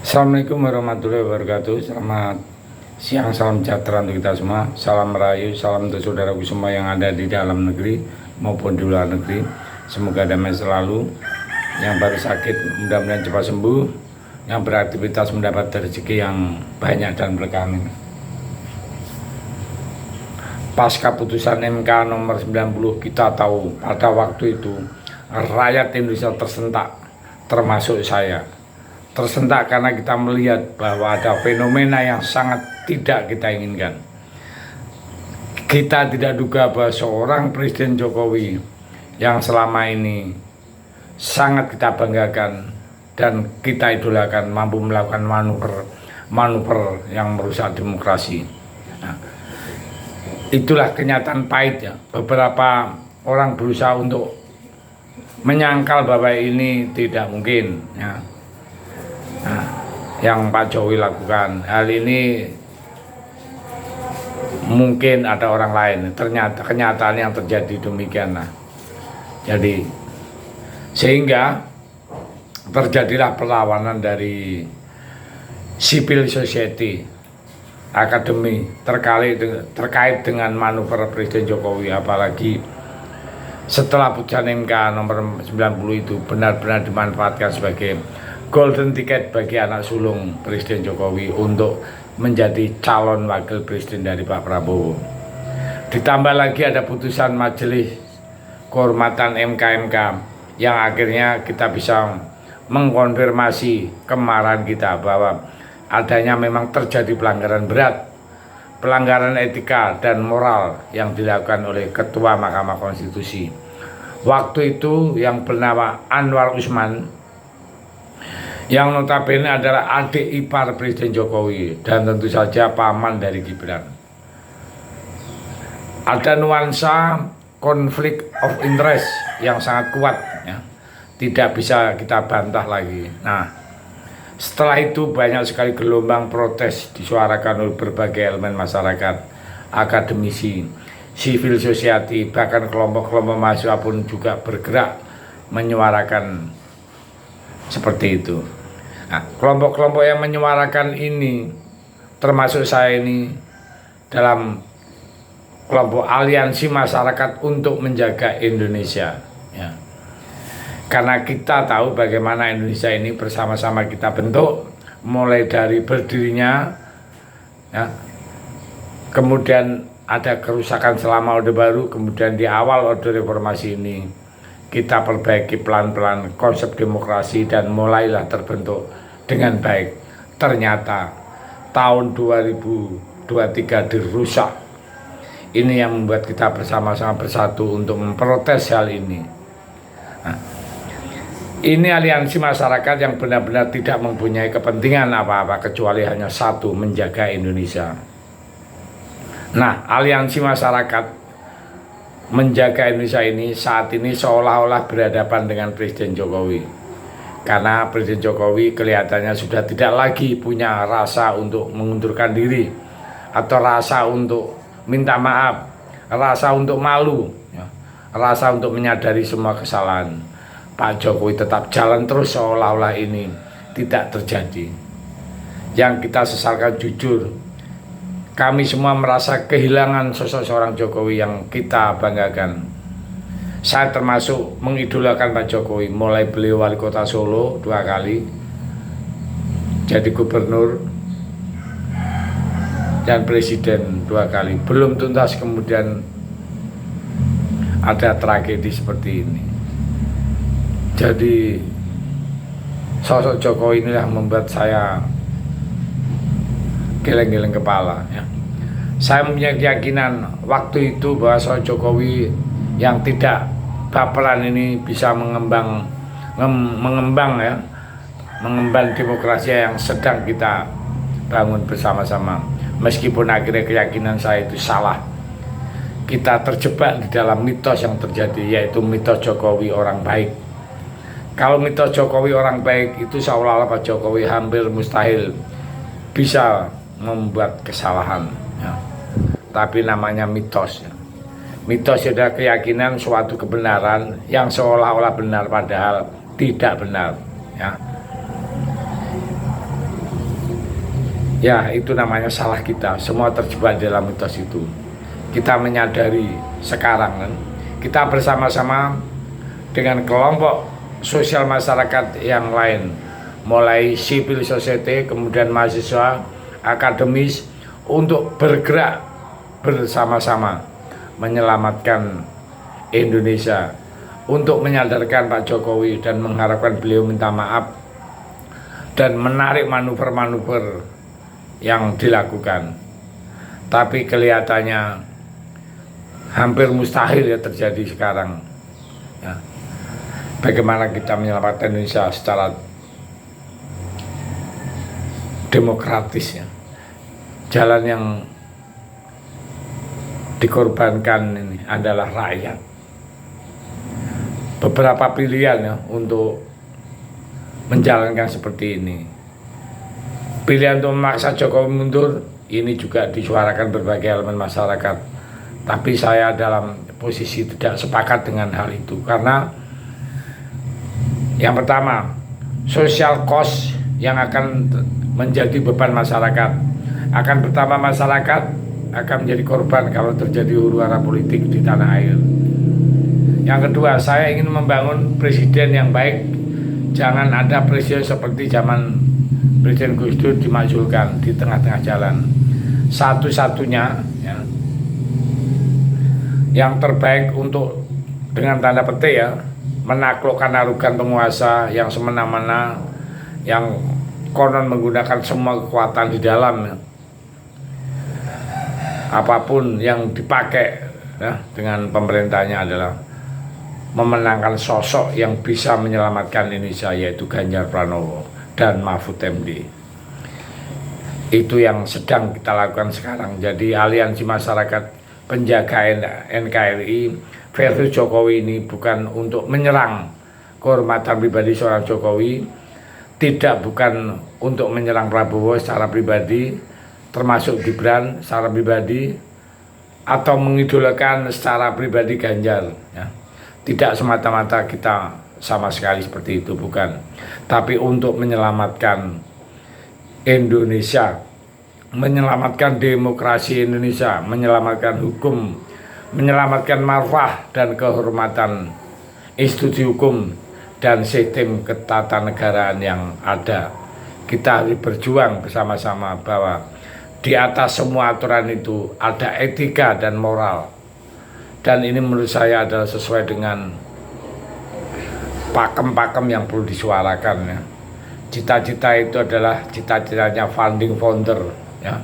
Assalamualaikum warahmatullahi wabarakatuh. Selamat siang, salam sejahtera untuk kita semua. Salam merayu, salam untuk saudaraku semua yang ada di dalam negeri maupun di luar negeri. Semoga damai selalu. Yang baru sakit mudah-mudahan cepat sembuh. Yang beraktivitas mendapat rezeki yang banyak dan berkah. Pasca putusan MK nomor 90, kita tahu pada waktu itu rakyat Indonesia tersentak, termasuk saya. Tersentak karena kita melihat bahwa ada fenomena yang sangat tidak kita inginkan. Kita tidak duga bahwa seorang Presiden Jokowi yang selama ini sangat kita banggakan dan kita idolakan mampu melakukan manuver yang merusak demokrasi. Nah, itulah kenyataan pahit ya. Beberapa orang berusaha untuk menyangkal bahwa ini tidak mungkin ya. Nah, yang Pak Jokowi lakukan hal ini mungkin ada orang lain, ternyata kenyataan yang terjadi demikian. Nah, jadi sehingga terjadilah perlawanan dari civil society, akademi terkait dengan manuver Presiden Jokowi, apalagi setelah putusan MK nomor 90 itu benar-benar dimanfaatkan sebagai golden ticket bagi anak sulung Presiden Jokowi untuk menjadi calon wakil presiden dari Pak Prabowo. Ditambah lagi ada putusan Majelis Kehormatan MK yang akhirnya kita bisa mengkonfirmasi kemarahan kita bahwa adanya memang terjadi pelanggaran berat, pelanggaran etika dan moral yang dilakukan oleh Ketua Mahkamah Konstitusi. Waktu itu yang bernama Anwar Usman, yang notabene adalah adik ipar Presiden Jokowi dan tentu saja paman dari Gibran. Ada nuansa konflik of interest yang sangat kuat ya. Tidak bisa kita bantah lagi. Nah, setelah itu banyak sekali gelombang protes disuarakan oleh berbagai elemen masyarakat, akademisi, civil society, bahkan kelompok-kelompok mahasiswa pun juga bergerak menyuarakan seperti itu. Nah, kelompok-kelompok yang menyuarakan ini, termasuk saya ini, dalam kelompok aliansi masyarakat untuk menjaga Indonesia. Ya. Karena kita tahu bagaimana Indonesia ini bersama-sama kita bentuk, mulai dari berdirinya, ya, kemudian ada kerusakan selama Orde Baru, kemudian di awal Orde Reformasi ini kita perbaiki pelan-pelan konsep demokrasi dan mulailah terbentuk dengan baik. Ternyata tahun 2023 dirusak. Ini yang membuat kita bersama-sama bersatu untuk memprotes hal ini. Nah, ini aliansi masyarakat yang benar-benar tidak mempunyai kepentingan apa-apa kecuali hanya satu, menjaga Indonesia. Nah, aliansi masyarakat menjaga Indonesia ini saat ini seolah-olah berhadapan dengan Presiden Jokowi, karena Presiden Jokowi kelihatannya sudah tidak lagi punya rasa untuk mengundurkan diri atau rasa untuk minta maaf, rasa untuk malu ya, rasa untuk menyadari semua kesalahan. Pak Jokowi tetap jalan terus seolah-olah ini tidak terjadi. Yang kita sesalkan jujur, kami semua merasa kehilangan sosok seorang Jokowi yang kita banggakan. Saya termasuk mengidolakan Pak Jokowi, mulai beliau wali kota Solo 2 kali, jadi gubernur dan presiden 2 kali. Belum tuntas kemudian ada tragedi seperti ini. Jadi sosok Jokowi inilah membuat saya geleng-geleng kepala ya. Saya punya keyakinan waktu itu bahwa sosok Jokowi yang tidak baperan ini bisa mengembang ya, mengemban demokrasi yang sedang kita bangun bersama-sama. Meskipun akhirnya keyakinan saya itu salah, kita terjebak di dalam mitos yang terjadi, yaitu mitos Jokowi orang baik. Kalau mitos Jokowi orang baik itu seolah-olah Pak Jokowi hampir mustahil bisa membuat kesalahan ya. Tapi namanya mitos ya. Mitos adalah keyakinan suatu kebenaran yang seolah-olah benar padahal tidak benar ya. Ya, itu namanya salah kita. Semua terjebak dalam mitos itu. Kita menyadari sekarang kan, kita bersama-sama dengan kelompok sosial masyarakat yang lain, mulai civil society, kemudian mahasiswa, akademis, untuk bergerak bersama-sama menyelamatkan Indonesia, untuk menyadarkan Pak Jokowi dan mengharapkan beliau minta maaf dan menarik manuver-manuver yang dilakukan. Tapi kelihatannya hampir mustahil ya terjadi sekarang ya. Bagaimana kita menyelamatkan Indonesia secara demokratis ya. Jalan yang dikorbankan ini adalah rakyat. Beberapa pilihan ya untuk menjalankan seperti ini. Pilihan untuk memaksa Jokowi mundur ini juga disuarakan berbagai elemen masyarakat. Tapi saya dalam posisi tidak sepakat dengan hal itu, karena yang pertama, social cost yang akan menjadi beban masyarakat. Akan pertama, masyarakat akan menjadi korban kalau terjadi huru-hara politik di tanah air. Yang kedua, saya ingin membangun presiden yang baik. Jangan ada presiden seperti zaman Presiden Gus Dur dimakzulkan di tengah-tengah jalan. Satu-satunya ya, yang terbaik untuk dengan tanda petik ya, menaklukkan arogan penguasa yang semena-mena, yang konon menggunakan semua kekuatan di dalam ya. Apapun yang dipakai ya, dengan pemerintahnya adalah memenangkan sosok yang bisa menyelamatkan Indonesia, yaitu Ganjar Pranowo dan Mahfud MD. Itu yang sedang kita lakukan sekarang. Jadi aliansi masyarakat penjaga NKRI versus Jokowi ini bukan untuk menyerang kehormatan pribadi seorang Jokowi, bukan untuk menyerang Prabowo secara pribadi, termasuk Gibran secara pribadi, atau mengidolakan secara pribadi Ganjar ya. Tidak semata-mata kita sama sekali seperti itu, bukan. Tapi untuk menyelamatkan Indonesia, menyelamatkan demokrasi Indonesia, menyelamatkan hukum, menyelamatkan marwah dan kehormatan institusi hukum dan sistem ketatanegaraan yang ada. Kita harus berjuang bersama-sama bahwa di atas semua aturan itu ada etika dan moral. Dan ini menurut saya adalah sesuai dengan pakem-pakem yang perlu disuarakan ya. Cita-cita itu adalah cita-citanya founding founder ya,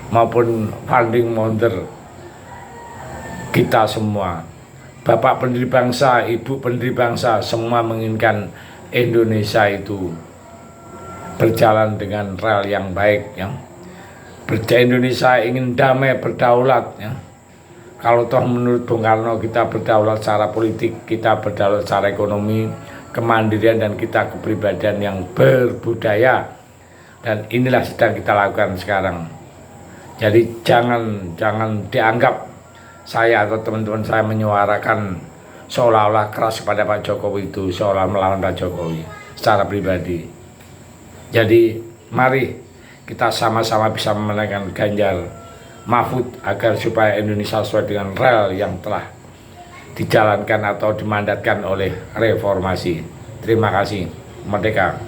maupun founding mother kita semua. Bapak pendiri bangsa, ibu pendiri bangsa, semua menginginkan Indonesia itu berjalan dengan rel yang baik ya. Indonesia ingin damai, berdaulat ya. Kalau toh menurut Bung Karno kita berdaulat secara politik, kita berdaulat secara ekonomi, kemandirian, dan kita kepribadian yang berbudaya. Dan inilah sedang kita lakukan sekarang. Jadi jangan dianggap saya atau teman-teman saya menyuarakan seolah-olah keras kepada Pak Jokowi, itu seolah melawan Pak Jokowi secara pribadi. Jadi mari kita sama-sama bisa memenangkan Ganjar Mahfud agar supaya Indonesia sesuai dengan rel yang telah dijalankan atau dimandatkan oleh reformasi. Terima kasih. Merdeka.